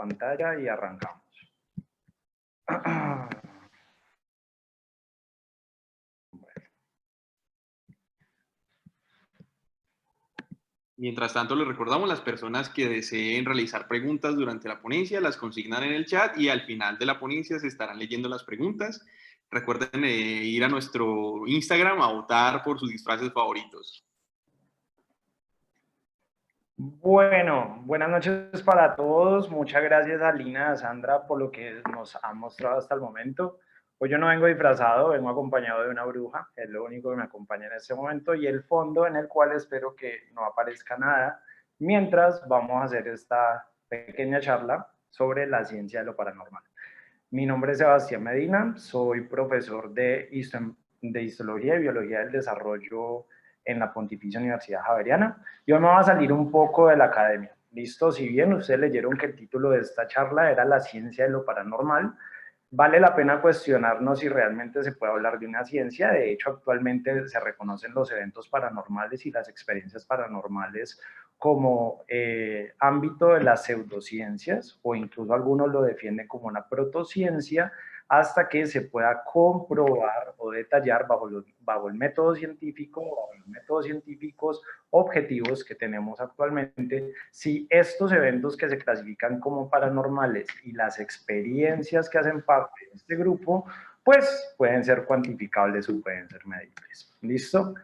pantalla y arrancamos. Mientras tanto, les recordamos las personas que deseen realizar preguntas durante la ponencia, las consignan en el chat y al final de la ponencia se estarán leyendo las preguntas. Recuerden ir a nuestro Instagram a votar por sus disfraces favoritos. Bueno, buenas noches para todos. Muchas gracias a Lina y a Sandra por lo que nos han mostrado hasta el momento. Hoy yo no vengo disfrazado, vengo acompañado de una bruja, es lo único que me acompaña en este momento, y el fondo en el cual espero que no aparezca nada, mientras vamos a hacer esta pequeña charla sobre la ciencia de lo paranormal. Mi nombre es Sebastián Medina, soy profesor de Histología y Biología del Desarrollo en la Pontificia Universidad Javeriana, y hoy me va a salir un poco de la academia. ¿Listo? Si bien ustedes leyeron que el título de esta charla era La ciencia de lo paranormal, vale la pena cuestionarnos si realmente se puede hablar de una ciencia. De hecho, actualmente se reconocen los eventos paranormales y las experiencias paranormales como ámbito de las pseudociencias, o incluso algunos lo defienden como una protociencia, hasta que se pueda comprobar o detallar bajo el método científico, o los métodos científicos objetivos que tenemos actualmente, si estos eventos que se clasifican como paranormales y las experiencias que hacen parte de este grupo, pues pueden ser cuantificables o pueden ser medibles. ¿Listo?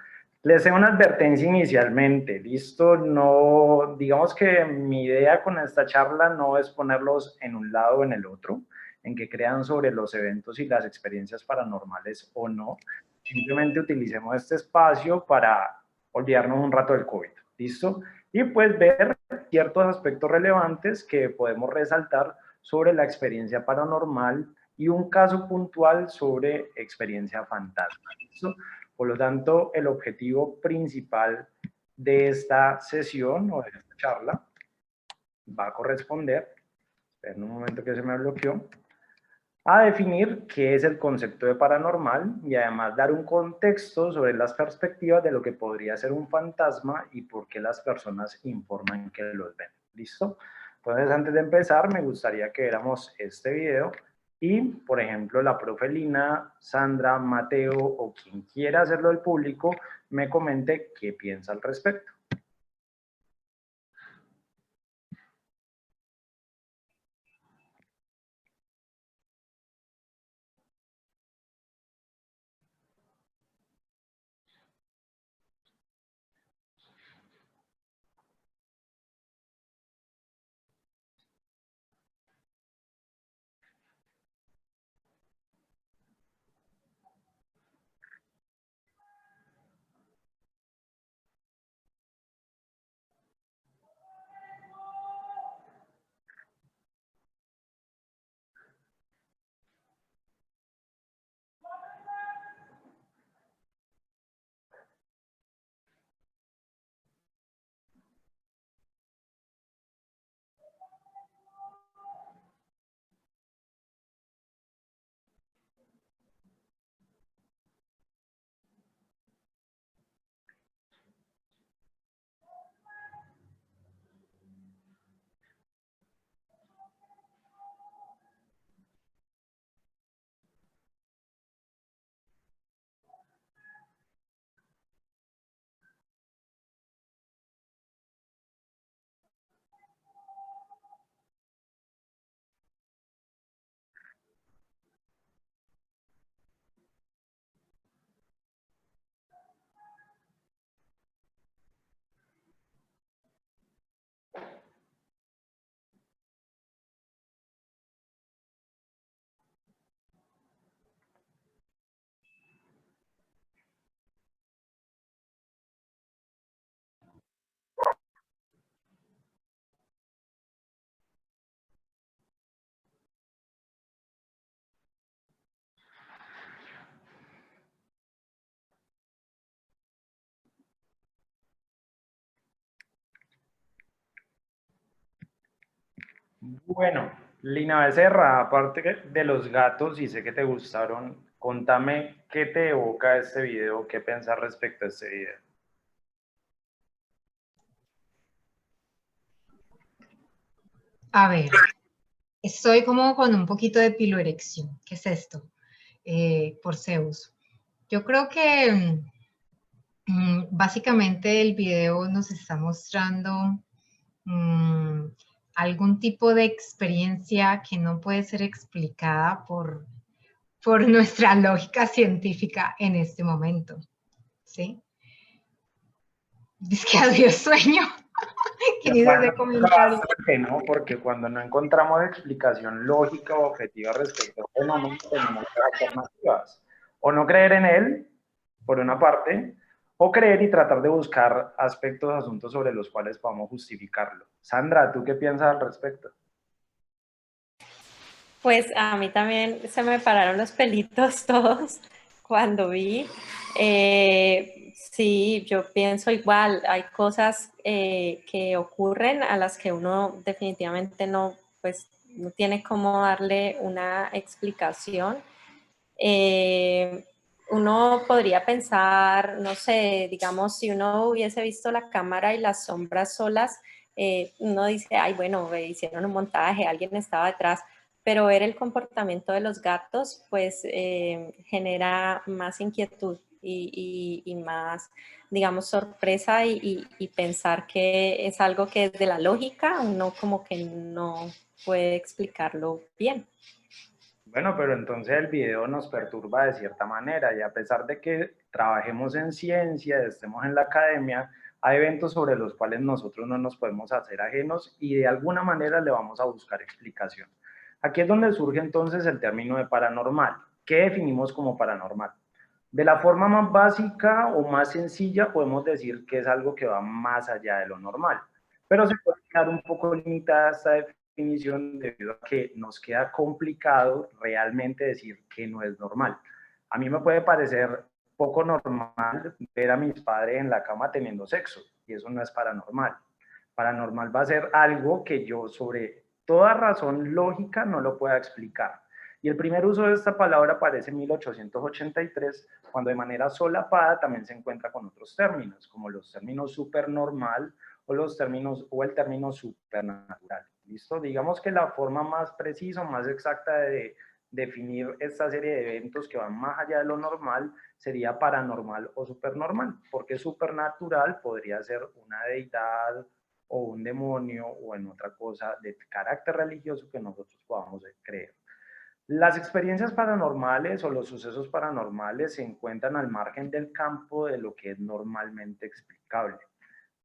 Les doy una advertencia inicialmente, ¿listo? No, digamos que mi idea con esta charla no es ponerlos en un lado o en el otro, en que crean sobre los eventos y las experiencias paranormales o no. Simplemente utilicemos este espacio para olvidarnos un rato del COVID, ¿listo? Y pues ver ciertos aspectos relevantes que podemos resaltar sobre la experiencia paranormal y un caso puntual sobre experiencia fantasma, ¿listo? Por lo tanto, el objetivo principal de esta sesión o de esta charla va a corresponder, en un momento que se me bloqueó, a definir qué es el concepto de paranormal y además dar un contexto sobre las perspectivas de lo que podría ser un fantasma y por qué las personas informan que los ven. ¿Listo? Entonces, antes de empezar, me gustaría que viéramos este video y, por ejemplo, la profe Lina, Sandra, Mateo o quien quiera hacerlo del público, me comente qué piensa al respecto. Bueno, Lina Becerra, aparte de los gatos, y sé que te gustaron, contame qué te evoca este video, qué pensás respecto a este video. A ver, Estoy como con un poquito de piloerección. ¿Qué es esto? Por Zeus. Yo creo que básicamente el video nos está mostrando mm, algún tipo de experiencia que no puede ser explicada por nuestra lógica científica en este momento, ¿sí? Dice que adiós sueño. ¿Quién hizo ese comentario? Bastante, ¿no? Porque cuando no encontramos explicación lógica o objetiva respecto al fenómeno, tenemos tres alternativas. O no creer en él, por una parte, o creer y tratar de buscar aspectos, asuntos sobre los cuales podamos justificarlo. Sandra, ¿tú qué piensas al respecto? Pues a mí también se me pararon los pelitos todos cuando vi. Sí, yo pienso igual, hay cosas que ocurren a las que uno definitivamente no, pues, no tiene cómo darle una explicación. Uno podría pensar, no sé, digamos, si uno hubiese visto la cámara y las sombras solas, uno dice, ay, bueno, hicieron un montaje, alguien estaba detrás, pero ver el comportamiento de los gatos, pues genera más inquietud y más, digamos, sorpresa y pensar que es algo que desde la lógica uno como que no puede explicarlo bien. Bueno, pero entonces el video nos perturba de cierta manera y a pesar de que trabajemos en ciencia, estemos en la academia, hay eventos sobre los cuales nosotros no nos podemos hacer ajenos y de alguna manera le vamos a buscar explicación. Aquí es donde surge entonces el término de paranormal. ¿Qué definimos como paranormal? De la forma más básica o más sencilla podemos decir que es algo que va más allá de lo normal, pero se puede quedar un poco limitada esta definición debido a que nos queda complicado realmente decir que no es normal. A mí me puede parecer poco normal ver a mis padres en la cama teniendo sexo y eso no es paranormal. Paranormal va a ser algo que yo sobre toda razón lógica no lo pueda explicar. Y el primer uso de esta palabra aparece en 1883, cuando de manera solapada también se encuentra con otros términos, como los términos supernormal o el término supernatural. ¿Listo? Digamos que la forma más precisa, más exacta de definir esta serie de eventos que van más allá de lo normal sería paranormal o supernormal, porque supernatural podría ser una deidad o un demonio o en otra cosa de carácter religioso que nosotros podamos creer. Las experiencias paranormales o los sucesos paranormales se encuentran al margen del campo de lo que es normalmente explicable.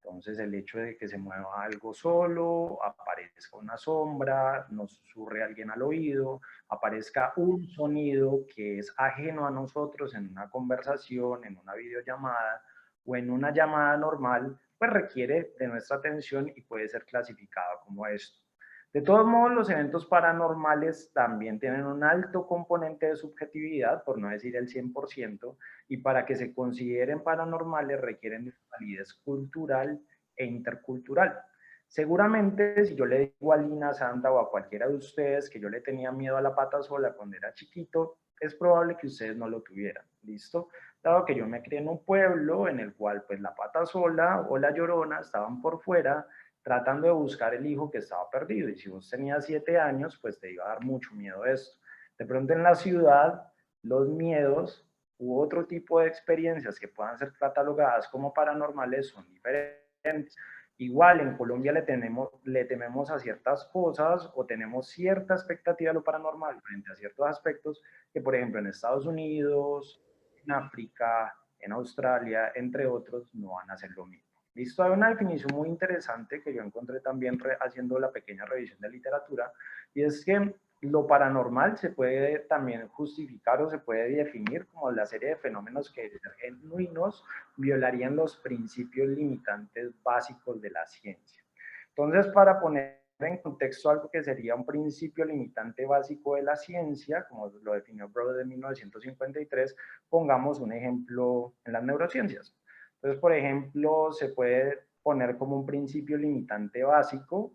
Entonces, el hecho de que se mueva algo solo, aparezca una sombra, nos susurre alguien al oído, aparezca un sonido que es ajeno a nosotros en una conversación, en una videollamada o en una llamada normal, pues requiere de nuestra atención y puede ser clasificado como esto. De todos modos, los eventos paranormales también tienen un alto componente de subjetividad, por no decir el 100%, y para que se consideren paranormales requieren de validez cultural e intercultural. Seguramente, si yo le digo a Lina, Santa o a cualquiera de ustedes que yo le tenía miedo a la pata sola cuando era chiquito, es probable que ustedes no lo tuvieran, ¿listo? Dado que yo me crié en un pueblo en el cual pues la pata sola o la llorona estaban por fuera tratando de buscar el hijo que estaba perdido. Y si vos tenías 7 años, pues te iba a dar mucho miedo esto. De pronto en la ciudad, los miedos u otro tipo de experiencias que puedan ser catalogadas como paranormales son diferentes. Igual en Colombia le tememos a ciertas cosas o tenemos cierta expectativa de lo paranormal frente a ciertos aspectos que, por ejemplo, en Estados Unidos, en África, en Australia, entre otros, no van a ser lo mismo. Listo, hay una definición muy interesante que yo encontré también haciendo la pequeña revisión de literatura, y es que lo paranormal se puede también justificar o se puede definir como la serie de fenómenos que genuinos violarían los principios limitantes básicos de la ciencia. Entonces, para poner en contexto algo que sería un principio limitante básico de la ciencia, como lo definió Broad en 1953, pongamos un ejemplo en las neurociencias. Entonces, por ejemplo, se puede poner como un principio limitante básico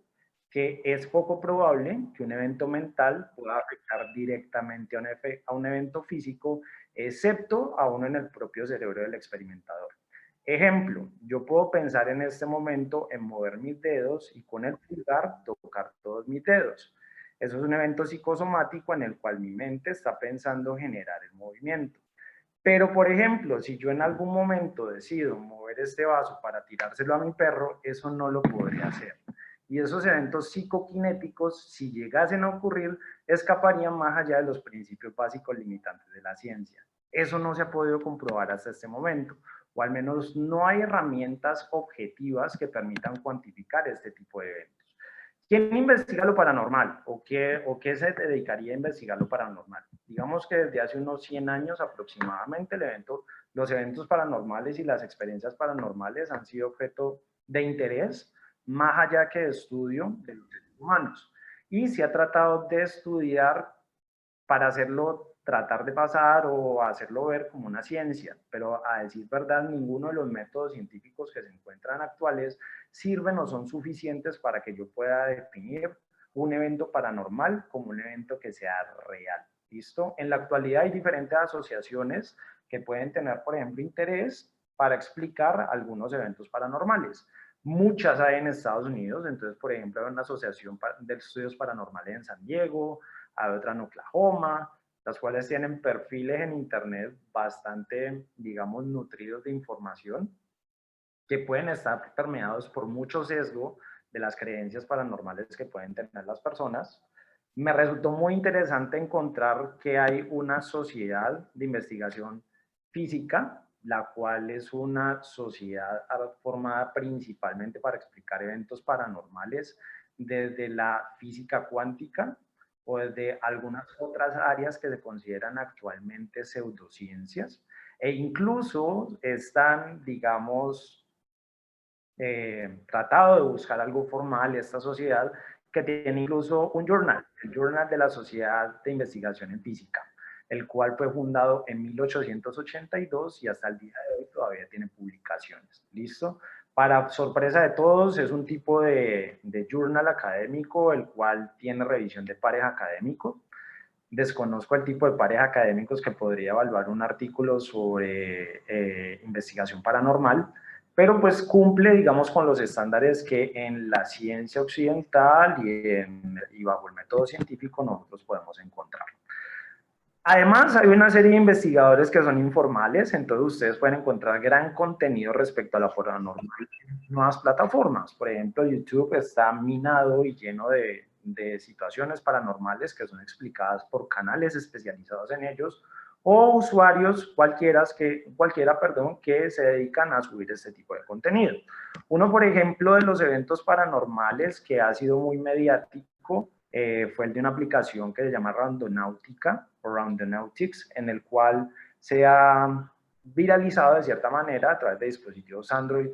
que es poco probable que un evento mental pueda afectar directamente a un evento físico, excepto a uno en el propio cerebro del experimentador. Ejemplo, yo puedo pensar en este momento en mover mis dedos y con el pulgar tocar todos mis dedos. Eso es un evento psicosomático en el cual mi mente está pensando generar el movimiento. Pero, por ejemplo, si yo en algún momento decido mover este vaso para tirárselo a mi perro, eso no lo podría hacer. Y esos eventos psicoquinéticos, si llegasen a ocurrir, escaparían más allá de los principios básicos limitantes de la ciencia. Eso no se ha podido comprobar hasta este momento, o al menos no hay herramientas objetivas que permitan cuantificar este tipo de eventos. ¿Quién investiga lo paranormal? ¿O qué se dedicaría a investigar lo paranormal? Digamos que desde hace unos 100 años aproximadamente los eventos paranormales y las experiencias paranormales han sido objeto de interés más allá que de estudio de los seres humanos. Y se ha tratado de estudiar para hacerlo, tratar de pasar o hacerlo ver como una ciencia, pero a decir verdad, ninguno de los métodos científicos que se encuentran actuales sirven o son suficientes para que yo pueda definir un evento paranormal como un evento que sea real. ¿Listo? En la actualidad hay diferentes asociaciones que pueden tener, por ejemplo, interés para explicar algunos eventos paranormales. Muchas hay en Estados Unidos, entonces, por ejemplo, hay una asociación de estudios paranormales en San Diego, hay otra en Oklahoma, las cuales tienen perfiles en Internet bastante, digamos, nutridos de información, que pueden estar permeados por mucho sesgo de las creencias paranormales que pueden tener las personas. Me resultó muy interesante encontrar que hay una sociedad de investigación física, la cual es una sociedad formada principalmente para explicar eventos paranormales desde la física cuántica o desde algunas otras áreas que se consideran actualmente pseudociencias, e incluso están, digamos, tratado de buscar algo formal esta sociedad, que tiene incluso un journal, el Journal de la Sociedad de Investigación en Física, el cual fue fundado en 1882 y hasta el día de hoy todavía tiene publicaciones. ¿Listo? Para sorpresa de todos, es un tipo de journal académico, el cual tiene revisión de pares académicos. Desconozco el tipo de pares académicos que podría evaluar un artículo sobre investigación paranormal, pero pues cumple, digamos, con los estándares que en la ciencia occidental y bajo el método científico nosotros podemos encontrar. Además, hay una serie de investigadores que son informales, entonces ustedes pueden encontrar gran contenido respecto a la paranormal en nuevas plataformas. Por ejemplo, YouTube está minado y lleno de situaciones paranormales que son explicadas por canales especializados en ellos o usuarios cualquiera que se dedican a subir este tipo de contenido. Uno, por ejemplo, de los eventos paranormales que ha sido muy mediático fue el de una aplicación que se llama Randonautica o Randonautics, en el cual se ha viralizado de cierta manera a través de dispositivos Android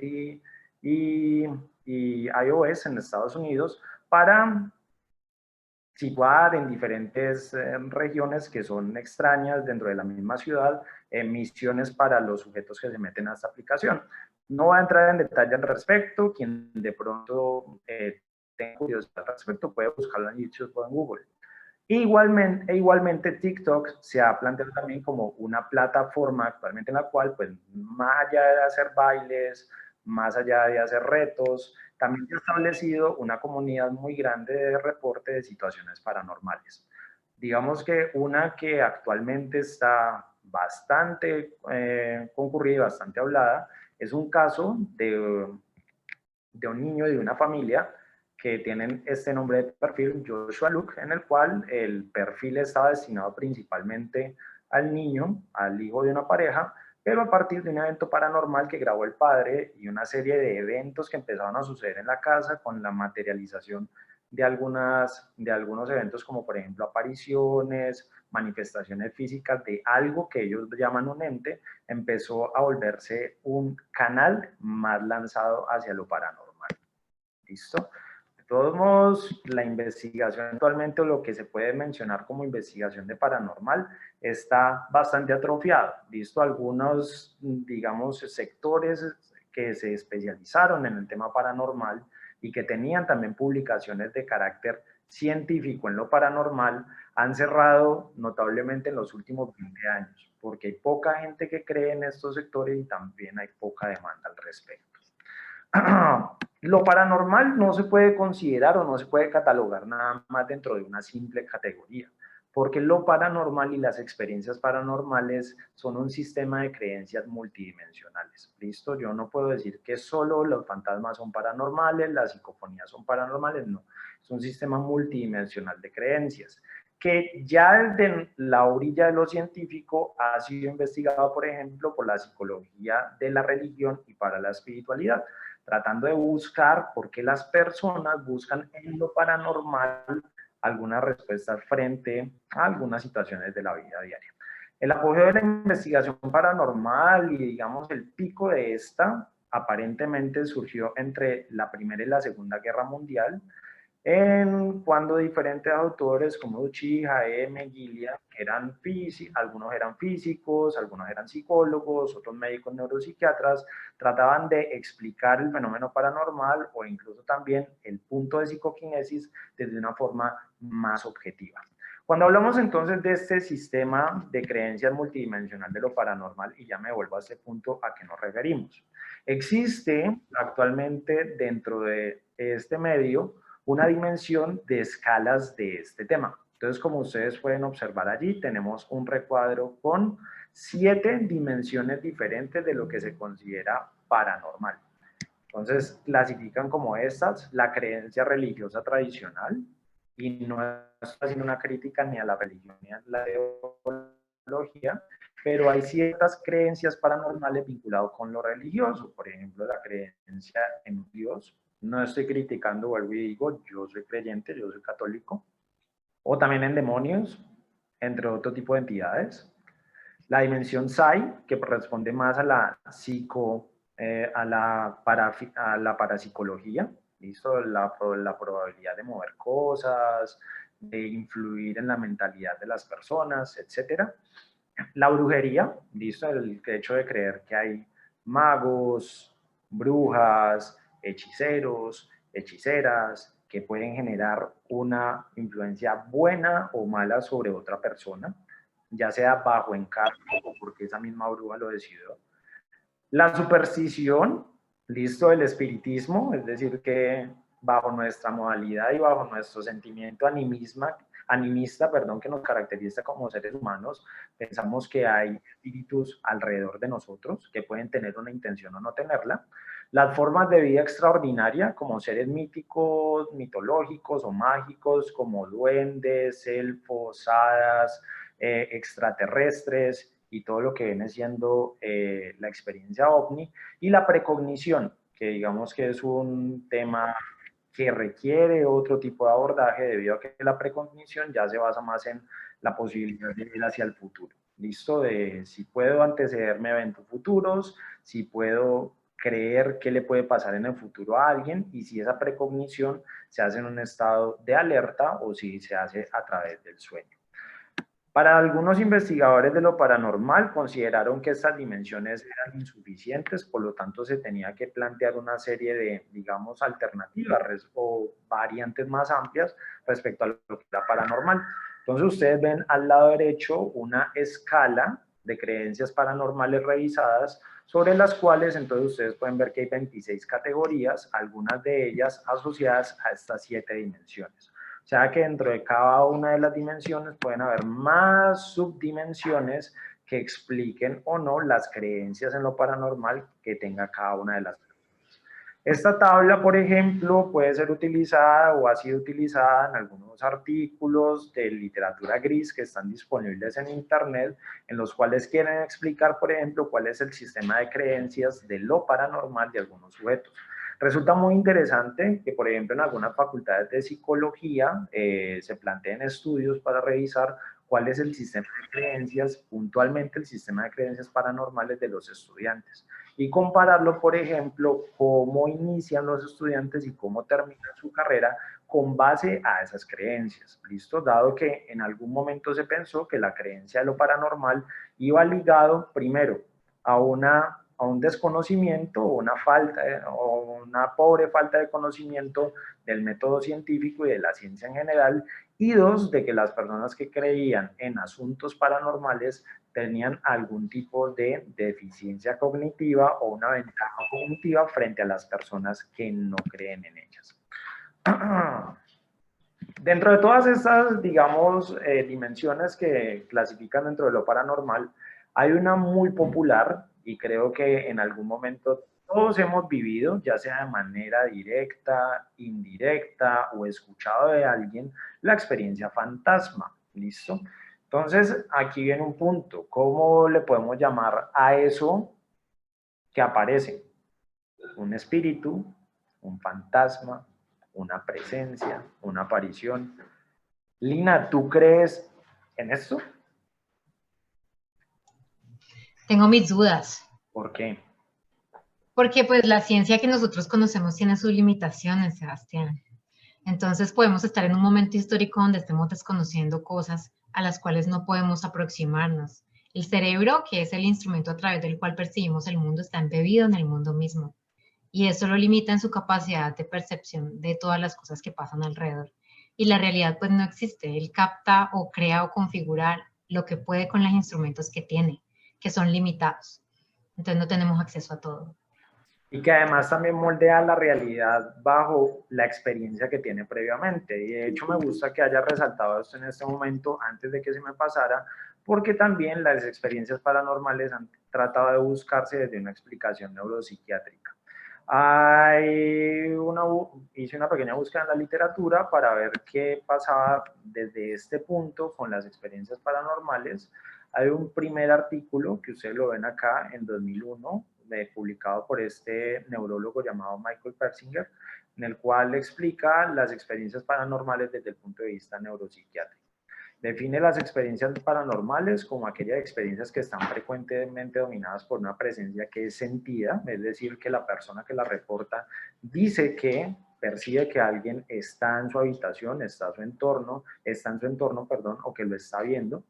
y iOS en Estados Unidos para situar en diferentes regiones que son extrañas dentro de la misma ciudad, misiones para los sujetos que se meten a esta aplicación. No voy a entrar en detalle al respecto, quien de pronto tenga curiosidad al respecto puede buscarlo en YouTube o en Google. Igualmente TikTok se ha planteado también como una plataforma actualmente en la cual, pues, más allá de hacer bailes, más allá de hacer retos, también se ha establecido una comunidad muy grande de reporte de situaciones paranormales. Digamos que una que actualmente está bastante concurrida, bastante hablada, es un caso de un niño y de una familia que tienen este nombre de perfil, Joshua Luke, en el cual el perfil estaba destinado principalmente al niño, al hijo de una pareja, pero a partir de un evento paranormal que grabó el padre y una serie de eventos que empezaron a suceder en la casa con la materialización de algunos eventos como por ejemplo apariciones, manifestaciones físicas de algo que ellos llaman un ente, empezó a volverse un canal más lanzado hacia lo paranormal. ¿Listo? De todos modos, la investigación actualmente, o lo que se puede mencionar como investigación de paranormal, está bastante atrofiado. Visto algunos, digamos, sectores que se especializaron en el tema paranormal y que tenían también publicaciones de carácter científico en lo paranormal, han cerrado notablemente en los últimos 20 años, porque hay poca gente que cree en estos sectores y también hay poca demanda al respecto. Lo paranormal no se puede considerar o no se puede catalogar nada más dentro de una simple categoría, porque lo paranormal y las experiencias paranormales son un sistema de creencias multidimensionales. ¿Listo? Yo no puedo decir que solo los fantasmas son paranormales, las psicofonías son paranormales, no. Es un sistema multidimensional de creencias que ya desde la orilla de lo científico ha sido investigado, por ejemplo, por la psicología de la religión y para la espiritualidad, tratando de buscar por qué las personas buscan en lo paranormal algunas respuestas frente a algunas situaciones de la vida diaria. El apogeo de la investigación paranormal y, digamos, el pico de esta aparentemente surgió entre la Primera y la Segunda Guerra Mundial, cuando diferentes autores como Uchiha, Gilia, que eran algunos eran físicos, algunos eran psicólogos, otros médicos neuropsiquiatras, trataban de explicar el fenómeno paranormal o incluso también el punto de psicoquinesis desde una forma más objetiva. Cuando hablamos entonces de este sistema de creencias multidimensional de lo paranormal, y ya me vuelvo a este punto a que nos referimos, existe actualmente dentro de este medio una dimensión de escalas de este tema. Entonces, como ustedes pueden observar allí, tenemos un recuadro con 7 dimensiones diferentes de lo que se considera paranormal. Entonces, clasifican como estas la creencia religiosa tradicional, y no estoy haciendo una crítica ni a la religión ni a la teología, pero hay ciertas creencias paranormales vinculadas con lo religioso, por ejemplo, la creencia en Dios. No estoy criticando, vuelvo y digo, yo soy creyente, yo soy católico, o también en demonios, entre otro tipo de entidades. La dimensión psi, que responde más a la a la parapsicología, ¿listo? La probabilidad de mover cosas, de influir en la mentalidad de las personas, etcétera. La brujería, ¿listo? El hecho de creer que hay magos, brujas, hechiceros, hechiceras, que pueden generar una influencia buena o mala sobre otra persona, ya sea bajo encargo o porque esa misma bruja lo decidió. La superstición, listo, el espiritismo, es decir, que bajo nuestra modalidad y bajo nuestro sentimiento animista, que nos caracteriza como seres humanos, pensamos que hay espíritus alrededor de nosotros que pueden tener una intención o no tenerla. Las formas de vida extraordinaria, como seres míticos, mitológicos o mágicos, como duendes, elfos, hadas, extraterrestres, y todo lo que viene siendo la experiencia OVNI, y la precognición, que digamos que es un tema que requiere otro tipo de abordaje debido a que la precognición ya se basa más en la posibilidad de ir hacia el futuro. ¿Listo? De si puedo antecederme a eventos futuros, si puedo creer qué le puede pasar en el futuro a alguien, y si esa precognición se hace en un estado de alerta o si se hace a través del sueño. Para algunos investigadores de lo paranormal consideraron que estas dimensiones eran insuficientes, por lo tanto se tenía que plantear una serie de, digamos, alternativas o variantes más amplias respecto a lo que era paranormal. Entonces ustedes ven al lado derecho una escala de creencias paranormales revisadas, sobre las cuales entonces ustedes pueden ver que hay 26 categorías, algunas de ellas asociadas a estas 7 dimensiones. O sea que dentro de cada una de las dimensiones pueden haber más subdimensiones que expliquen o no las creencias en lo paranormal que tenga cada una de las personas. Esta tabla, por ejemplo, puede ser utilizada o ha sido utilizada en algunos artículos de literatura gris que están disponibles en internet, en los cuales quieren explicar, por ejemplo, cuál es el sistema de creencias de lo paranormal de algunos sujetos. Resulta muy interesante que, por ejemplo, en algunas facultades de psicología se planteen estudios para revisar cuál es el sistema de creencias, puntualmente el sistema de creencias paranormales de los estudiantes, y compararlo, por ejemplo, cómo inician los estudiantes y cómo terminan su carrera con base a esas creencias, ¿listo? Dado que en algún momento se pensó que la creencia de lo paranormal iba ligado primero a una a un desconocimiento o una falta o una pobre falta de conocimiento del método científico y de la ciencia en general, y dos, de que las personas que creían en asuntos paranormales tenían algún tipo de deficiencia cognitiva o una ventaja cognitiva frente a las personas que no creen en ellas. Dentro de todas estas, digamos, dimensiones que clasifican dentro de lo paranormal, hay una muy popular y creo que en algún momento todos hemos vivido, ya sea de manera directa, indirecta o escuchado de alguien, la experiencia fantasma. ¿Listo? Entonces, aquí viene un punto. ¿Cómo le podemos llamar a eso que aparece? Un espíritu, un fantasma, una presencia, una aparición. Lina, ¿tú crees en esto? Tengo mis dudas, ¿Por qué? porque pues la ciencia que nosotros conocemos tiene sus limitaciones, Sebastián. Entonces podemos estar en un momento histórico donde estemos desconociendo cosas a las cuales no podemos aproximarnos. El cerebro, que es el instrumento a través del cual percibimos el mundo, está embebido en el mundo mismo. Y eso lo limita en su capacidad de percepción de todas las cosas que pasan alrededor. Y la realidad pues no existe. Él capta o crea o configura lo que puede con los instrumentos que tiene, que son limitados. Entonces no tenemos acceso a todo. Y que además también moldea la realidad bajo la experiencia que tiene previamente. Y de hecho me gusta que haya resaltado esto en este momento antes de que se me pasara, porque también las experiencias paranormales han tratado de buscarse desde una explicación neuropsiquiátrica. Hice una pequeña búsqueda en la literatura para ver qué pasaba desde este punto con las experiencias paranormales. Hay un primer artículo que ustedes lo ven acá en 2001, publicado por este neurólogo llamado Michael Persinger, en el cual explica las experiencias paranormales desde el punto de vista neuropsiquiátrico. Define las experiencias paranormales como aquellas experiencias que están frecuentemente dominadas por una presencia que es sentida, es decir, que la persona que la reporta dice que percibe que alguien está en su habitación, está en su entorno, perdón, o que lo está viendo.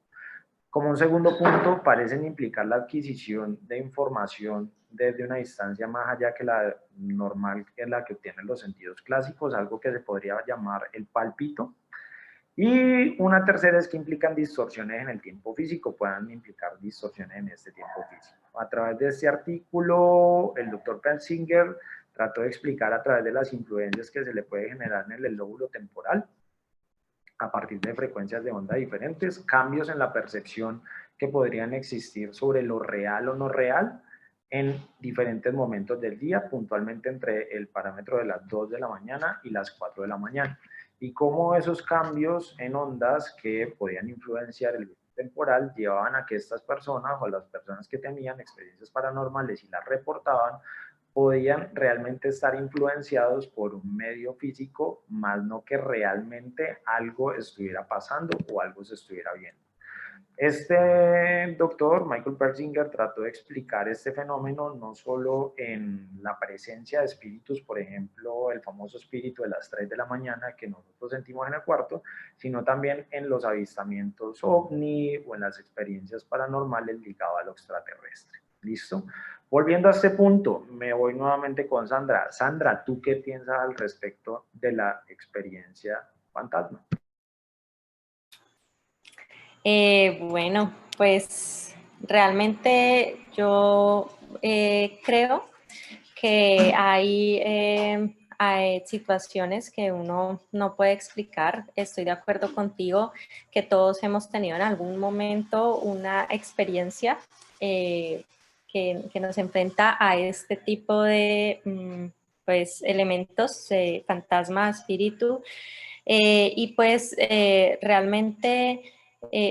Como un segundo punto, parecen implicar la adquisición de información desde una distancia más allá que la normal, que es la que obtienen los sentidos clásicos, algo que se podría llamar el pálpito. Y una tercera es que implican distorsiones en el tiempo físico, puedan implicar distorsiones en este tiempo físico. A través de este artículo, el doctor Persinger trató de explicar a través de las influencias que se le puede generar en el lóbulo temporal, a partir de frecuencias de onda diferentes, cambios en la percepción que podrían existir sobre lo real o no real en diferentes momentos del día, puntualmente entre el parámetro de las 2 de la mañana y las 4 de la mañana. Y cómo esos cambios en ondas que podían influenciar el temporal llevaban a que estas personas o las personas que tenían experiencias paranormales y las reportaban podían realmente estar influenciados por un medio físico, más no que realmente algo estuviera pasando o algo se estuviera viendo. Este doctor, Michael Persinger, trató de explicar este fenómeno no solo en la presencia de espíritus, por ejemplo, el famoso espíritu de las 3 de la mañana que nosotros sentimos en el cuarto, sino también en los avistamientos ovni o en las experiencias paranormales ligadas a lo extraterrestre. ¿Listo? Volviendo a este punto, me voy nuevamente con Sandra. Sandra, ¿tú qué piensas al respecto de la experiencia fantasma? Bueno, pues realmente yo creo que hay situaciones que uno no puede explicar. Estoy de acuerdo contigo que todos hemos tenido en algún momento una experiencia que nos enfrenta a este tipo de pues, elementos, fantasma, espíritu, y pues realmente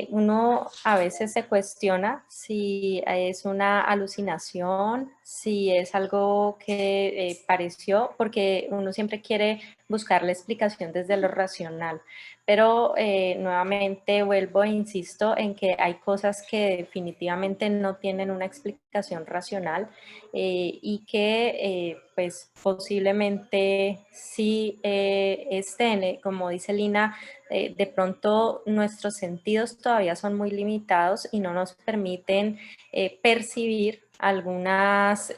uno a veces se cuestiona si es una alucinación, si es algo que pareció, porque uno siempre quiere buscar la explicación desde lo racional. Pero nuevamente vuelvo e insisto en que hay cosas que definitivamente no tienen una explicación racional y que pues posiblemente sí estén, como dice Lina, de pronto nuestros sentidos todavía son muy limitados y no nos permiten percibir algunas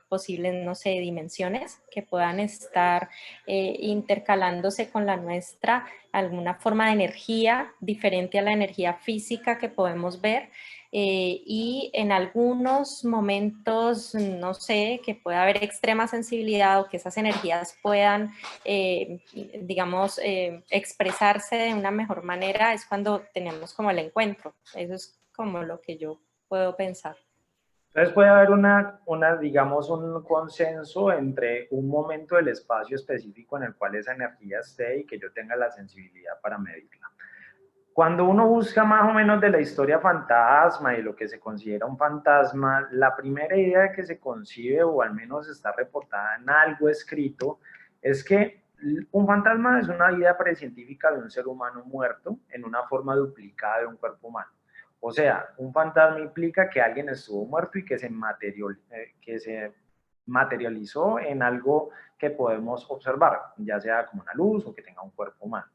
posibles, no sé, dimensiones que puedan estar intercalándose con la nuestra, alguna forma de energía diferente a la energía física que podemos ver. Y en algunos momentos, no sé, que pueda haber extrema sensibilidad o que esas energías puedan, digamos, expresarse de una mejor manera, es cuando tenemos como el encuentro. Eso es como lo que yo puedo pensar. Entonces puede haber digamos, un consenso entre un momento del espacio específico en el cual esa energía esté y que yo tenga la sensibilidad para medirla. Cuando uno busca más o menos de la historia fantasma y lo que se considera un fantasma, la primera idea que se concibe, o al menos está reportada en algo escrito, es que un fantasma es una idea precientífica de un ser humano muerto en una forma duplicada de un cuerpo humano. O sea, un fantasma implica que alguien estuvo muerto y que se materializó en algo que podemos observar, ya sea como una luz o que tenga un cuerpo humano.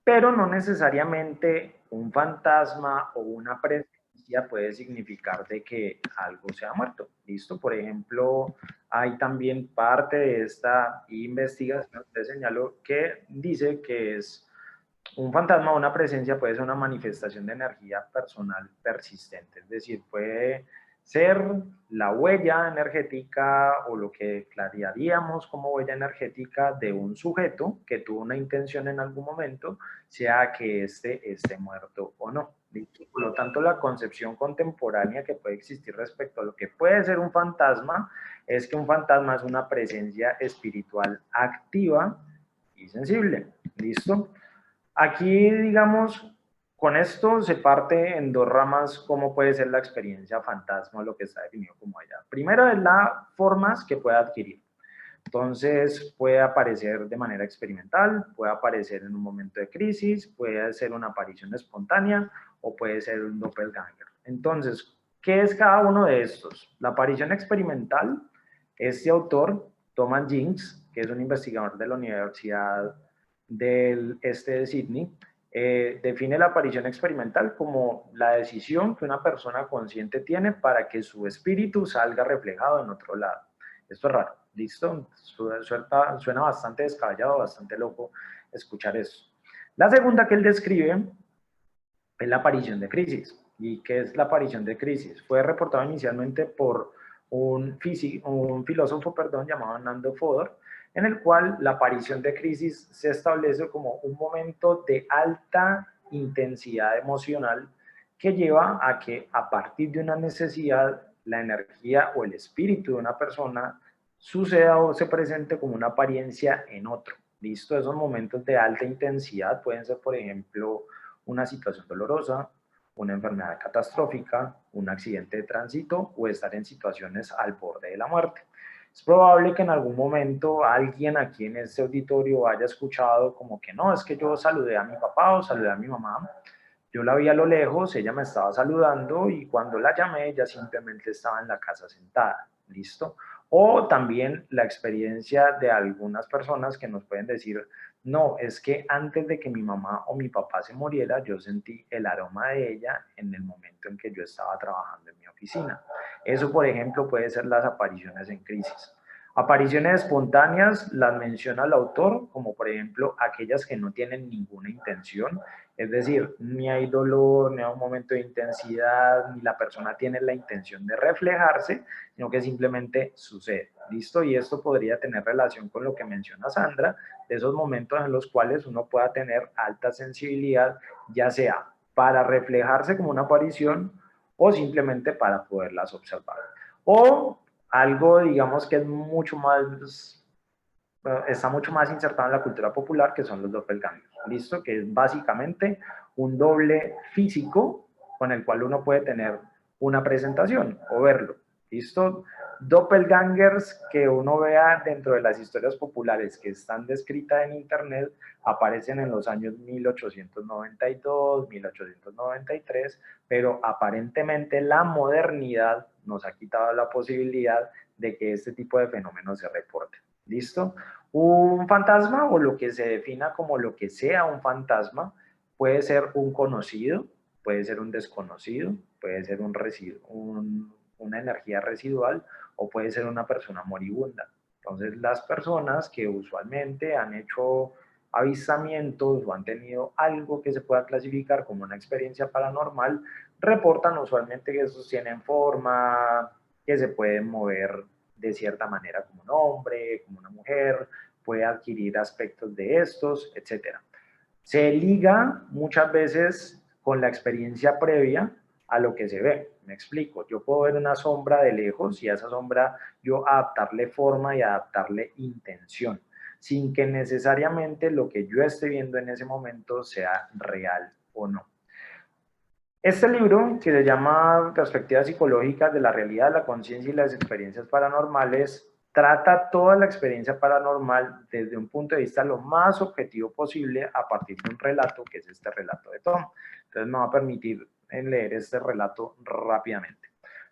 Pero no necesariamente un fantasma o una presencia puede significar de que algo sea muerto. ¿Listo? Por ejemplo, hay también parte de esta investigación que señaló que dice que es un fantasma o una presencia puede ser una manifestación de energía personal persistente, es decir, puede ser la huella energética o lo que declararíamos como huella energética de un sujeto que tuvo una intención en algún momento, sea que éste esté muerto o no. Por lo tanto, la concepción contemporánea que puede existir respecto a lo que puede ser un fantasma es que un fantasma es una presencia espiritual activa y sensible. ¿Listo? Aquí, digamos, con esto se parte en dos ramas cómo puede ser la experiencia fantasma, lo que está definido como allá. Primero es las formas que puede adquirir. Entonces, puede aparecer de manera experimental, puede aparecer en un momento de crisis, puede ser una aparición espontánea o puede ser un doppelganger. Entonces, ¿qué es cada uno de estos? La aparición experimental, este autor, Thomas Jinks, que es un investigador de la Universidad del Este de Sydney, define la aparición experimental como la decisión que una persona consciente tiene para que su espíritu salga reflejado en otro lado. Esto es raro, ¿listo? Suena bastante descabellado, bastante loco escuchar eso. La segunda que él describe es la aparición de crisis. ¿Y qué es la aparición de crisis? Fue reportado inicialmente por un filósofo llamado Nando Fodor, en el cual la aparición de crisis se establece como un momento de alta intensidad emocional que lleva a que a partir de una necesidad la energía o el espíritu de una persona suceda o se presente como una apariencia en otro. ¿Listo? Esos momentos de alta intensidad pueden ser, por ejemplo, una situación dolorosa, una enfermedad catastrófica, un accidente de tránsito o estar en situaciones al borde de la muerte. Es probable que en algún momento alguien aquí en este auditorio haya escuchado como que no, es que yo saludé a mi papá o saludé a mi mamá, yo la vi a lo lejos, ella me estaba saludando y cuando la llamé ella simplemente estaba en la casa sentada, ¿listo? O también la experiencia de algunas personas que nos pueden decir, no, es que antes de que mi mamá o mi papá se muriera, yo sentí el aroma de ella en el momento en que yo estaba trabajando en mi oficina. Eso, por ejemplo, puede ser las apariciones en crisis. Apariciones espontáneas las menciona el autor, como por ejemplo aquellas que no tienen ninguna intención, es decir, ni hay dolor, ni hay un momento de intensidad, ni la persona tiene la intención de reflejarse, sino que simplemente sucede. ¿Listo? Y esto podría tener relación con lo que menciona Sandra, de esos momentos en los cuales uno pueda tener alta sensibilidad, ya sea para reflejarse como una aparición o simplemente para poderlas observar. O algo, digamos, que es mucho más, está mucho más insertado en la cultura popular, que son los doppelgangers, ¿listo? Que es básicamente un doble físico con el cual uno puede tener una presentación o verlo, ¿listo? Doppelgangers que uno vea dentro de las historias populares que están descritas en internet aparecen en los años 1892, 1893, pero aparentemente la modernidad nos ha quitado la posibilidad de que este tipo de fenómenos se reporten. ¿Listo? Un fantasma, o lo que se defina como lo que sea un fantasma, puede ser un conocido, puede ser un desconocido, puede ser un una energía residual o puede ser una persona moribunda. Entonces, las personas que usualmente han hecho avistamientos o han tenido algo que se pueda clasificar como una experiencia paranormal, reportan usualmente que estos tienen forma, que se pueden mover de cierta manera como un hombre, como una mujer, puede adquirir aspectos de estos, etc. Se liga muchas veces con la experiencia previa a lo que se ve. Me explico, yo puedo ver una sombra de lejos y a esa sombra yo adaptarle forma y adaptarle intención, sin que necesariamente lo que yo esté viendo en ese momento sea real o no. Este libro, que se llama Perspectivas psicológicas de la realidad, la conciencia y las experiencias paranormales, trata toda la experiencia paranormal desde un punto de vista lo más objetivo posible a partir de un relato, que es este relato de Tom. Entonces me va a permitir leer este relato rápidamente.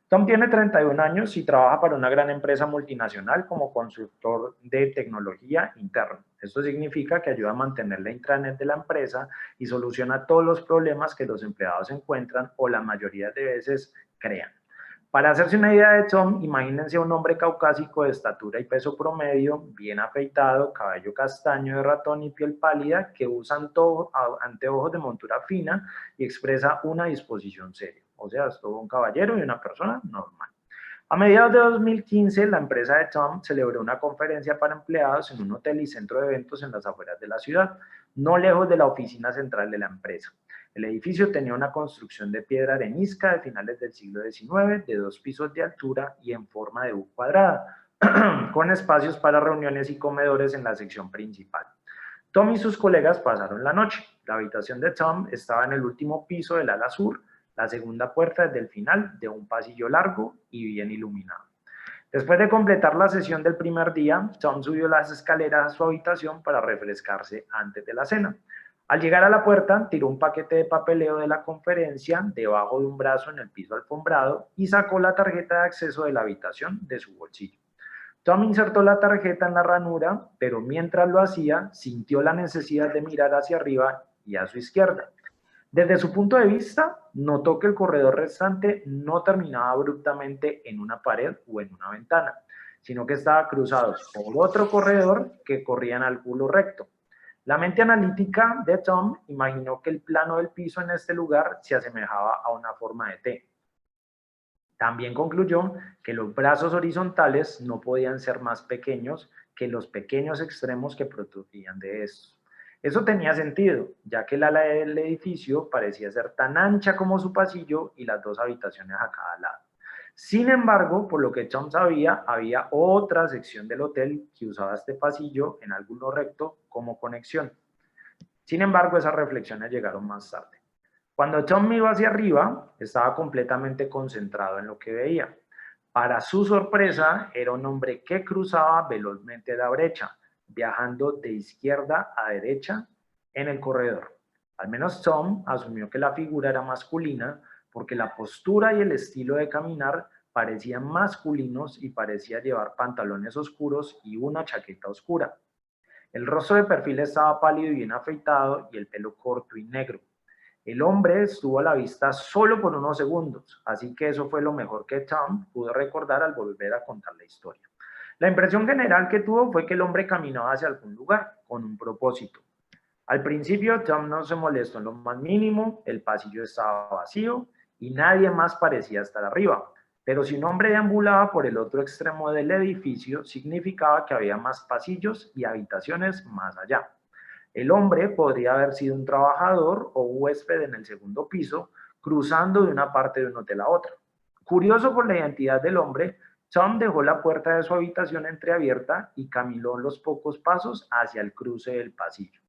Tom tiene 31 años y trabaja para una gran empresa multinacional como consultor de tecnología interno. Esto significa que ayuda a mantener la intranet de la empresa y soluciona todos los problemas que los empleados encuentran o la mayoría de veces crean. Para hacerse una idea de Tom, imagínense a un hombre caucásico de estatura y peso promedio, bien afeitado, cabello castaño de ratón y piel pálida, que usa anteojos de montura fina y expresa una disposición seria. O sea, es todo un caballero y una persona normal. A mediados de 2015, la empresa de Tom celebró una conferencia para empleados en un hotel y centro de eventos en las afueras de la ciudad, no lejos de la oficina central de la empresa. El edificio tenía una construcción de piedra arenisca de finales del siglo XIX, de 2 pisos de altura y en forma de U cuadrada, con espacios para reuniones y comedores en la sección principal. Tom y sus colegas pasaron la noche. La habitación de Tom estaba en el último piso del ala sur, la segunda puerta desde el final de un pasillo largo y bien iluminado. Después de completar la sesión del primer día, Tom subió las escaleras a su habitación para refrescarse antes de la cena. Al llegar a la puerta, tiró un paquete de papeleo de la conferencia debajo de un brazo en el piso alfombrado y sacó la tarjeta de acceso de la habitación de su bolsillo. Tom insertó la tarjeta en la ranura, pero mientras lo hacía, sintió la necesidad de mirar hacia arriba y a su izquierda. Desde su punto de vista, notó que el corredor restante no terminaba abruptamente en una pared o en una ventana, sino que estaba cruzado por otro corredor que corría en ángulo recto. La mente analítica de Tom imaginó que el plano del piso en este lugar se asemejaba a una forma de T. También concluyó que los brazos horizontales no podían ser más pequeños que los pequeños extremos que protrudían de estos. Eso tenía sentido, ya que el ala del edificio parecía ser tan ancha como su pasillo y las 2 habitaciones a cada lado. Sin embargo, por lo que Tom sabía, había otra sección del hotel que usaba este pasillo en ángulo recto como conexión. Sin embargo, esas reflexiones llegaron más tarde. Cuando Tom miró hacia arriba, estaba completamente concentrado en lo que veía. Para su sorpresa, era un hombre que cruzaba velozmente la brecha, viajando de izquierda a derecha en el corredor. Al menos Tom asumió que la figura era masculina porque la postura y el estilo de caminar parecían masculinos y parecía llevar pantalones oscuros y una chaqueta oscura. El rostro de perfil estaba pálido y bien afeitado y el pelo corto y negro. El hombre estuvo a la vista solo por unos segundos, así que eso fue lo mejor que Tom pudo recordar al volver a contar la historia. La impresión general que tuvo fue que el hombre caminaba hacia algún lugar, con un propósito. Al principio, Tom no se molestó en lo más mínimo, el pasillo estaba vacío y nadie más parecía estar arriba. Pero si un hombre deambulaba por el otro extremo del edificio, significaba que había más pasillos y habitaciones más allá. El hombre podría haber sido un trabajador o huésped en el segundo piso, cruzando de una parte de un hotel a otra. Curioso por la identidad del hombre, Tom dejó la puerta de su habitación entreabierta y caminó los pocos pasos hacia el cruce del pasillo.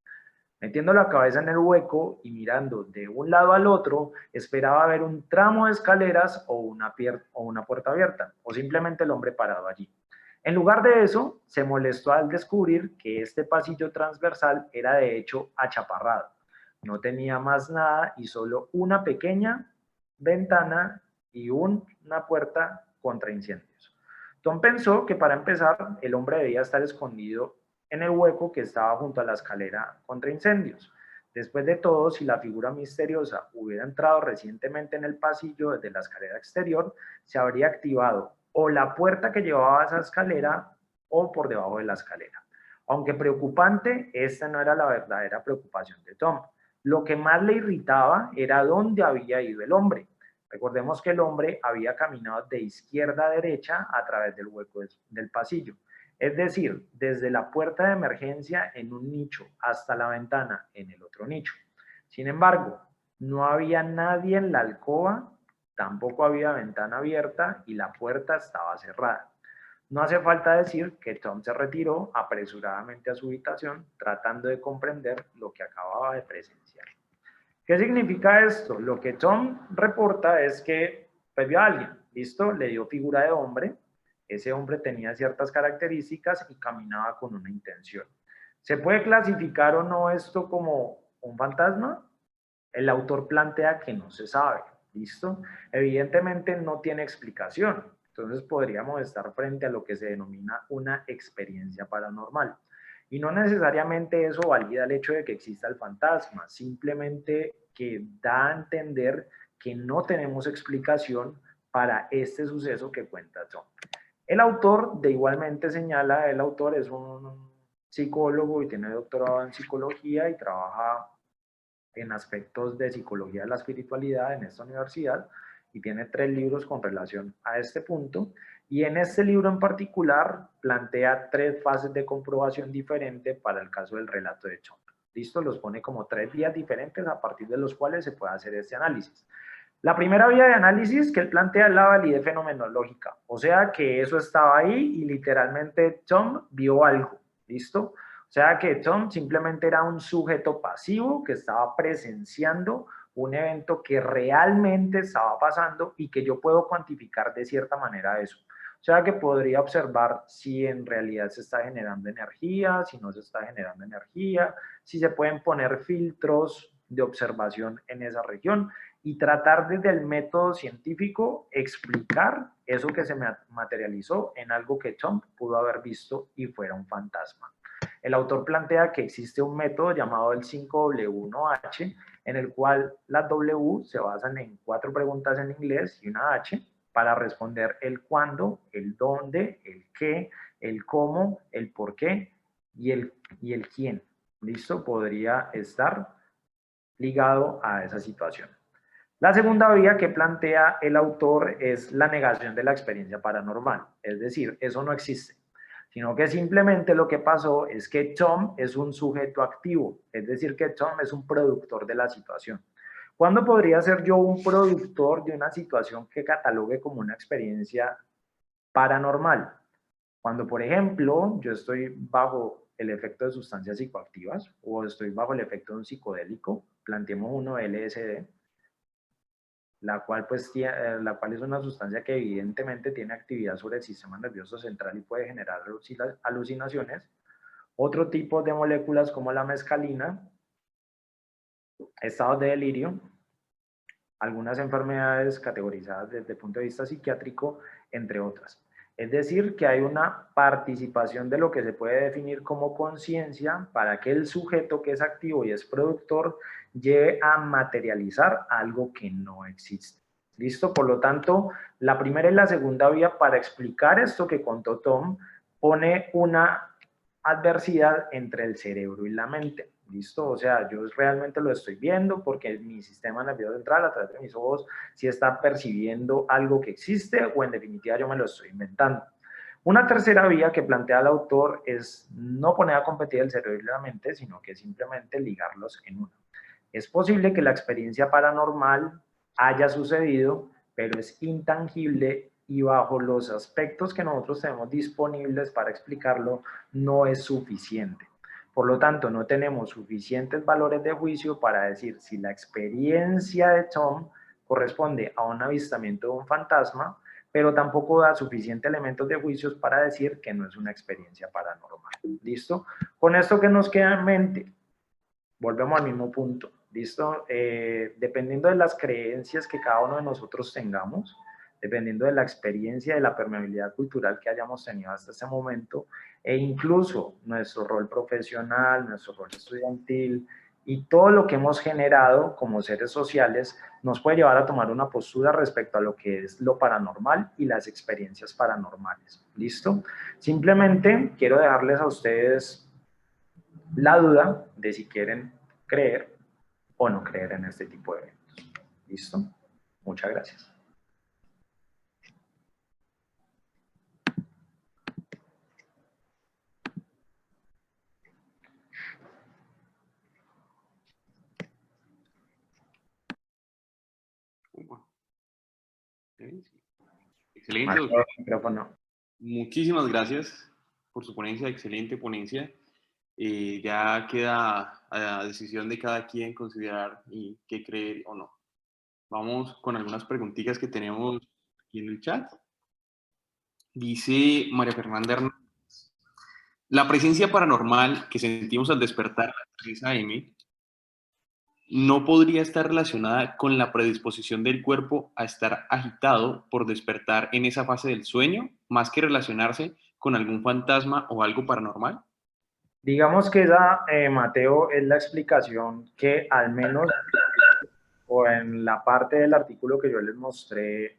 Metiendo la cabeza en el hueco y mirando de un lado al otro, esperaba ver un tramo de escaleras o una puerta abierta, o simplemente el hombre parado allí. En lugar de eso, se molestó al descubrir que este pasillo transversal era de hecho achaparrado. No tenía más nada y solo una pequeña ventana y una puerta contra incendios. Tom pensó que para empezar, el hombre debía estar escondido en el hueco que estaba junto a la escalera contra incendios. Después de todo, si la figura misteriosa hubiera entrado recientemente en el pasillo desde la escalera exterior, se habría activado o la puerta que llevaba a esa escalera o por debajo de la escalera. Aunque preocupante, esta no era la verdadera preocupación de Tom. Lo que más le irritaba era dónde había ido el hombre. Recordemos que el hombre había caminado de izquierda a derecha a través del hueco del pasillo. Es decir, desde la puerta de emergencia en un nicho hasta la ventana en el otro nicho. Sin embargo, no había nadie en la alcoba, tampoco había ventana abierta y la puerta estaba cerrada. No hace falta decir que Tom se retiró apresuradamente a su habitación tratando de comprender lo que acababa de presenciar. ¿Qué significa esto? Lo que Tom reporta es que vio a alguien, ¿listo? Le dio figura de hombre, ese hombre tenía ciertas características y caminaba con una intención. ¿Se puede clasificar o no esto como un fantasma? El autor plantea que no se sabe, ¿listo? Evidentemente no tiene explicación, entonces podríamos estar frente a lo que se denomina una experiencia paranormal. Y no necesariamente eso valida el hecho de que exista el fantasma, simplemente que da a entender que no tenemos explicación para este suceso que cuenta Tom. El autor de igualmente señala, el autor es un psicólogo y tiene doctorado en psicología y trabaja en aspectos de psicología de la espiritualidad en esta universidad y tiene 3 libros con relación a este punto. Y en este libro en particular plantea 3 fases de comprobación diferentes para el caso del relato de Tom. ¿Listo? Los pone como 3 vías diferentes a partir de los cuales se puede hacer este análisis. La primera vía de análisis que él plantea es la validez fenomenológica, o sea que eso estaba ahí y literalmente Tom vio algo, ¿listo? O sea que Tom simplemente era un sujeto pasivo que estaba presenciando un evento que realmente estaba pasando y que yo puedo cuantificar de cierta manera eso. O sea que podría observar si en realidad se está generando energía, si no se está generando energía, si se pueden poner filtros de observación en esa región y tratar desde el método científico explicar eso que se materializó en algo que Tom pudo haber visto y fuera un fantasma. El autor plantea que existe un método llamado el 5W1H, en el cual las W se basan en 4 preguntas en inglés y una H para responder el cuándo, el dónde, el qué, el cómo, el por qué y el quién. ¿Listo? Podría estar ligado a esa situación. La segunda vía que plantea el autor es la negación de la experiencia paranormal, es decir, eso no existe, sino que simplemente lo que pasó es que Tom es un sujeto activo, es decir, que Tom es un productor de la situación. ¿Cuándo podría ser yo un productor de una situación que catalogue como una experiencia paranormal? Cuando, por ejemplo, yo estoy bajo el efecto de sustancias psicoactivas o estoy bajo el efecto de un psicodélico, planteemos uno LSD, la cual es una sustancia que evidentemente tiene actividad sobre el sistema nervioso central y puede generar alucinaciones. Otro tipo de moléculas como la mescalina, estados de delirio, algunas enfermedades categorizadas desde el punto de vista psiquiátrico, entre otras. Es decir, que hay una participación de lo que se puede definir como conciencia para que el sujeto que es activo y es productor lleve a materializar algo que no existe. ¿Listo? Por lo tanto, la primera y la segunda vía para explicar esto que contó Tom pone una adversidad entre el cerebro y la mente. ¿Listo? O sea, yo realmente lo estoy viendo porque mi sistema nervioso central a través de mis ojos sí está percibiendo algo que existe o en definitiva yo me lo estoy inventando. Una tercera vía que plantea el autor es no poner a competir el cerebro y la mente, sino que simplemente ligarlos en uno. Es posible que la experiencia paranormal haya sucedido, pero es intangible y bajo los aspectos que nosotros tenemos disponibles para explicarlo, no es suficiente. Por lo tanto, no tenemos suficientes valores de juicio para decir si la experiencia de Tom corresponde a un avistamiento de un fantasma, pero tampoco da suficientes elementos de juicios para decir que no es una experiencia paranormal. ¿Listo? Con esto que nos queda en mente, volvemos al mismo punto. ¿Listo? Dependiendo de las creencias que cada uno de nosotros tengamos, dependiendo de la experiencia, de la permeabilidad cultural que hayamos tenido hasta ese momento, e incluso nuestro rol profesional, nuestro rol estudiantil Y todo lo que hemos generado como seres sociales nos puede llevar a tomar una postura respecto a lo que es lo paranormal y las experiencias paranormales. ¿Listo? Simplemente quiero dejarles a ustedes la duda de si quieren creer o no creer en este tipo de eventos. ¿Listo? Muchas gracias. Excelente, doctor. Micrófono. Muchísimas gracias por su ponencia, excelente ponencia. Ya queda a decisión de cada quien considerar y qué creer o no. Vamos con algunas preguntitas que tenemos aquí en el chat. Dice María Fernanda Hernández: la presencia paranormal que sentimos al despertar a las 3 a.m. no podría estar relacionada con la predisposición del cuerpo a estar agitado por despertar en esa fase del sueño, más que relacionarse con algún fantasma o algo paranormal. Digamos que esa, Mateo, es la explicación que al menos, o en la parte del artículo que yo les mostré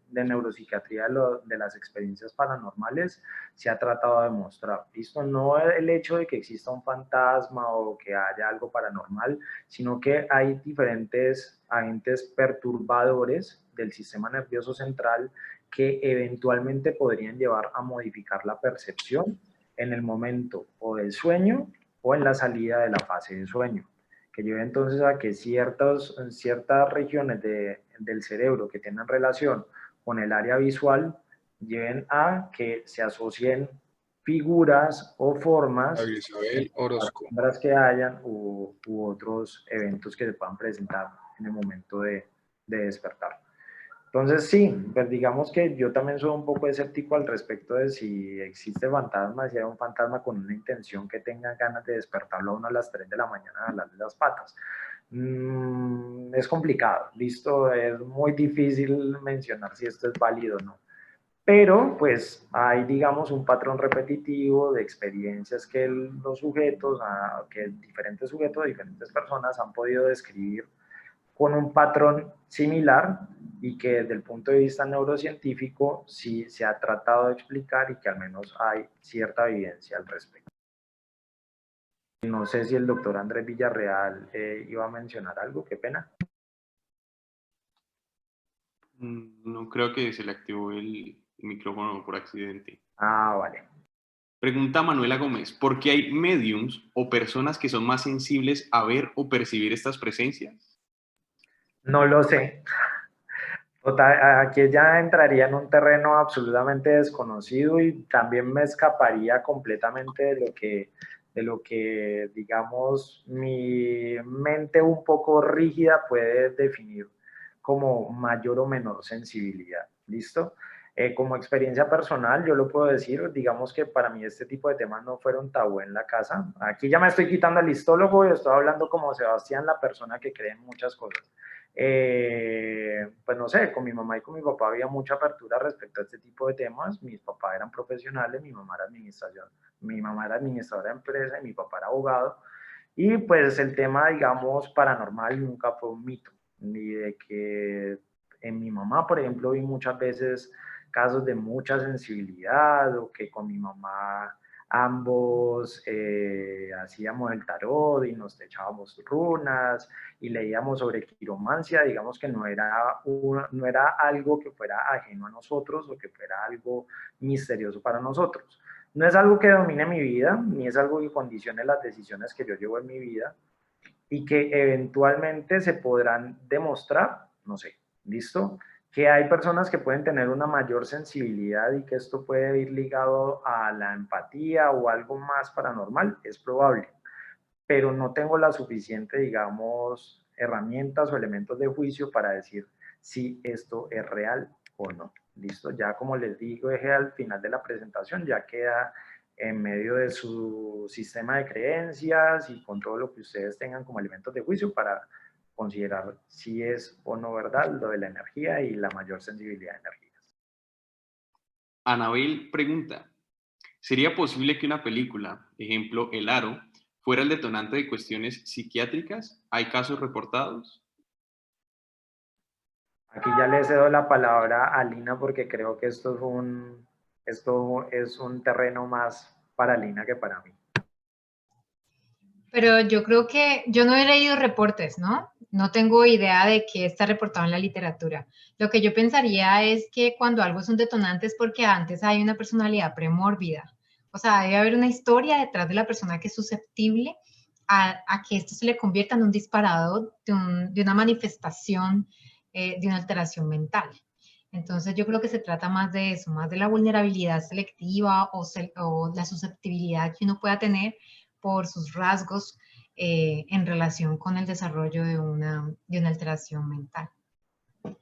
de neuropsiquiatría de las experiencias paranormales, se ha tratado de mostrar. Esto no es el hecho de que exista un fantasma o que haya algo paranormal, sino que hay diferentes agentes perturbadores del sistema nervioso central que eventualmente podrían llevar a modificar la percepción en el momento o del sueño o en la salida de la fase de sueño, que lleva entonces a que ciertas regiones del cerebro que tienen relación con el área visual lleven a que se asocien figuras o formas, Isabel Orozco, sombras que hayan u otros eventos que se puedan presentar en el momento de despertar. Entonces sí, pues digamos que yo también soy un poco escéptico al respecto de si existe fantasma, si hay un fantasma con una intención que tenga ganas de despertarlo a uno a las 3 de la mañana a jalarle las patas. Es complicado, listo, es muy difícil mencionar si esto es válido o no. Pero pues hay, digamos, un patrón repetitivo de experiencias que los sujetos, que diferentes sujetos, diferentes personas han podido describir con un patrón similar y que desde el punto de vista neurocientífico sí se ha tratado de explicar y que al menos hay cierta evidencia al respecto. No sé si el doctor Andrés Villarreal iba a mencionar algo, qué pena. No creo que se le activó el micrófono por accidente. Ah, vale. Pregunta Manuela Gómez: ¿por qué hay mediums o personas que son más sensibles a ver o percibir estas presencias? No lo sé. Aquí ya entraría en un terreno absolutamente desconocido y también me escaparía completamente de lo que, digamos, mi mente un poco rígida puede definir como mayor o menor sensibilidad. ¿Listo? Como experiencia personal, yo lo puedo decir, digamos que para mí este tipo de temas no fueron tabú en la casa. Aquí ya me estoy quitando al histólogo y estoy hablando como Sebastián, la persona que cree en muchas cosas. Pues no sé, con mi mamá y con mi papá había mucha apertura respecto a este tipo de temas. Mis papás eran profesionales, mi mamá era administradora de empresa y mi papá era abogado. Y pues el tema, digamos, paranormal nunca fue un mito, ni de que en mi mamá, por ejemplo, vi muchas veces casos de mucha sensibilidad o que con mi mamá ambos hacíamos el tarot y nos echábamos runas y leíamos sobre quiromancia, digamos que no era algo que fuera ajeno a nosotros o que fuera algo misterioso para nosotros. No es algo que domine mi vida, ni es algo que condicione las decisiones que yo llevo en mi vida y que eventualmente se podrán demostrar, no sé, ¿listo? Que hay personas que pueden tener una mayor sensibilidad y que esto puede ir ligado a la empatía o algo más paranormal, es probable, pero no tengo la suficiente, digamos, herramientas o elementos de juicio para decir si esto es real o no. Listo, ya como les digo, dije al final de la presentación, ya queda en medio de su sistema de creencias y con todo lo que ustedes tengan como elementos de juicio para considerar si es o no verdad lo de la energía y la mayor sensibilidad de energías. Anabel pregunta: ¿sería posible que una película, ejemplo El Aro, fuera el detonante de cuestiones psiquiátricas? ¿Hay casos reportados? Aquí ya le cedo la palabra a Lina porque creo que esto es un terreno más para Lina que para mí. Pero yo creo que yo no he leído reportes, ¿no? No tengo idea de qué está reportado en la literatura. Lo que yo pensaría es que cuando algo es un detonante es porque antes hay una personalidad premórbida. O sea, debe haber una historia detrás de la persona que es susceptible a que esto se le convierta en un disparador de una manifestación de una alteración mental. Entonces yo creo que se trata más de eso, más de la vulnerabilidad selectiva o la susceptibilidad que uno pueda tener por sus rasgos en relación con el desarrollo de una alteración mental.